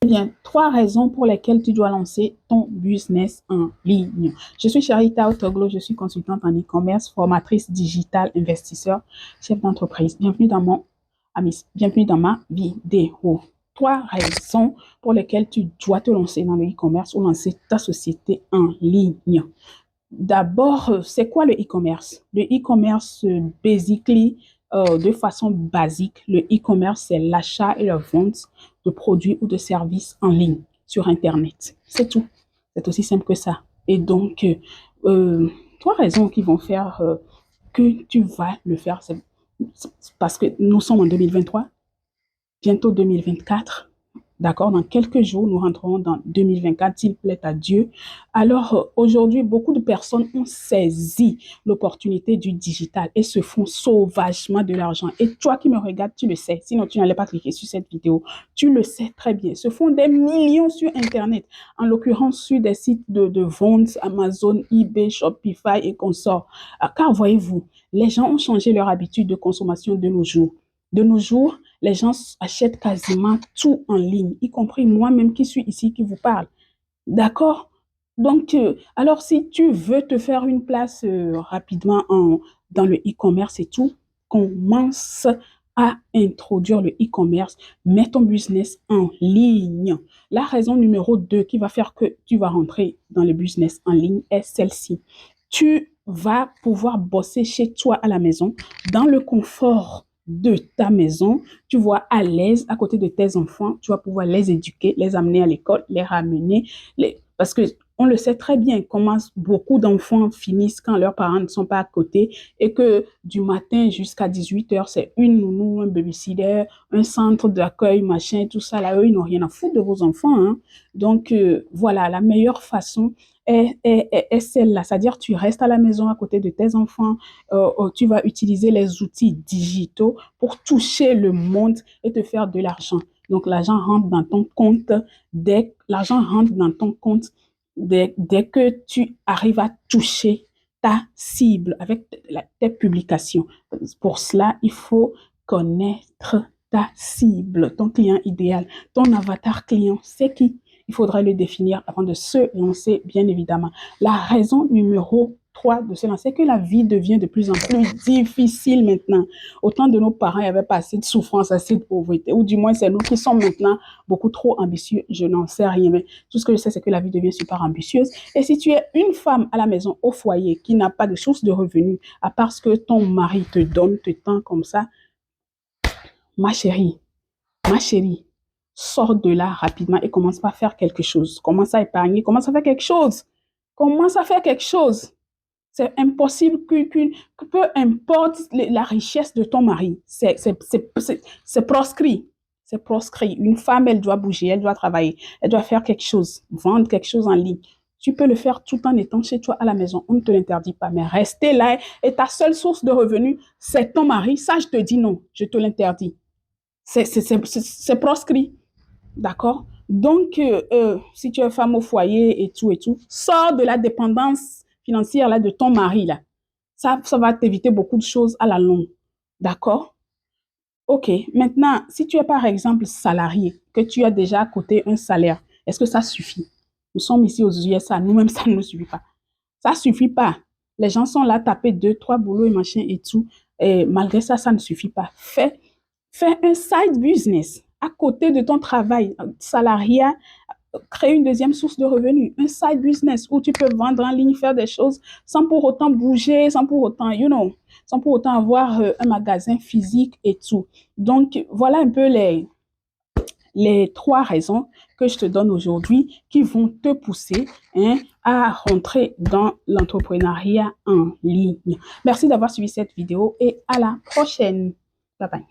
Bien, 3 raisons pour lesquelles tu dois lancer ton business en ligne. Je suis Charita Otoglo, je suis consultante en e-commerce, formatrice digitale, investisseur, chef d'entreprise. Bienvenue dans ma vidéo. 3 raisons pour lesquelles tu dois te lancer dans le e-commerce ou lancer ta société en ligne. D'abord, c'est quoi le e-commerce? Le e-commerce, de façon basique, le e-commerce, c'est l'achat et la vente de produits ou de services en ligne sur Internet. C'est tout. C'est aussi simple que ça. Et donc, 3 raisons qui vont faire que tu vas le faire, c'est parce que nous sommes en 2023, bientôt 2024. D'accord, dans quelques jours, nous rentrerons dans 2024, s'il plaît à Dieu. Alors, aujourd'hui, beaucoup de personnes ont saisi l'opportunité du digital et se font sauvagement de l'argent. Et toi qui me regardes, tu le sais, sinon tu n'allais pas cliquer sur cette vidéo. Tu le sais très bien. Se font des millions sur Internet, en l'occurrence sur des sites de vente, Amazon, eBay, Shopify et consorts. Car voyez-vous, les gens ont changé leur habitude de consommation de nos jours. De nos jours, les gens achètent quasiment tout en ligne, y compris moi-même qui suis ici, qui vous parle. D'accord? Donc, alors si tu veux te faire une place rapidement dans le e-commerce et tout, commence à introduire le e-commerce, mets ton business en ligne. La raison numéro 2 qui va faire que tu vas rentrer dans le business en ligne est celle-ci. Tu vas pouvoir bosser chez toi à la maison, dans le confort de ta maison, tu vois, à l'aise à côté de tes enfants, tu vas pouvoir les éduquer, les amener à l'école, les ramener, parce que on le sait très bien comment beaucoup d'enfants finissent quand leurs parents ne sont pas à côté et que du matin jusqu'à 18 heures, c'est une nounou, un babysitter, un centre d'accueil, machin, tout ça. Là, eux, ils n'ont rien à foutre de vos enfants. Hein. Donc, voilà, la meilleure façon est celle-là. C'est-à-dire, tu restes à la maison à côté de tes enfants, tu vas utiliser les outils digitaux pour toucher le monde et te faire de l'argent. Donc, l'argent rentre dans ton compte dès que tu arrives à toucher ta cible avec tes publications. Pour cela, il faut connaître ta cible, ton client idéal, ton avatar client, c'est qui? Il faudra le définir avant de se lancer, bien évidemment. La raison numéro 3 de se lancer, c'est que la vie devient de plus en plus difficile maintenant. Autant de nos parents n'avaient pas assez de souffrance, assez de pauvreté, ou du moins c'est nous qui sommes maintenant beaucoup trop ambitieux. Je n'en sais rien, mais tout ce que je sais, c'est que la vie devient super ambitieuse. Et si tu es une femme à la maison, au foyer, qui n'a pas de source de revenus, à part ce que ton mari te donne, te tend comme ça, ma chérie, sors de là rapidement et commence à faire quelque chose. Commence à épargner, commence à faire quelque chose. Commence à faire quelque chose. C'est impossible que peu importe la richesse de ton mari, c'est proscrit. C'est proscrit. Une femme, elle doit bouger, elle doit travailler, elle doit faire quelque chose, vendre quelque chose en ligne. Tu peux le faire tout en étant chez toi à la maison. On ne te l'interdit pas. Mais rester là et ta seule source de revenus, c'est ton mari. Ça, je te dis non. Je te l'interdis. C'est proscrit. D'accord? Donc, si tu es femme au foyer et tout, sors de la dépendance financière là, de ton mari. Là. Ça va t'éviter beaucoup de choses à la longue. D'accord? OK. Maintenant, si tu es par exemple salarié, que tu as déjà à côté un salaire, est-ce que ça suffit? Nous sommes ici aux USA, nous-mêmes, ça ne nous suffit pas. Ça ne suffit pas. Les gens sont là, taper 2, 3 boulots et machin et tout. Et malgré ça, ça ne suffit pas. Fais un side business à côté de ton travail salariat. Crée une deuxième source de revenus, un side business où tu peux vendre en ligne, faire des choses sans pour autant bouger, sans pour autant, sans pour autant avoir un magasin physique et tout. Donc, voilà un peu les 3 raisons que je te donne aujourd'hui qui vont te pousser à rentrer dans l'entrepreneuriat en ligne. Merci d'avoir suivi cette vidéo et à la prochaine. Bye bye.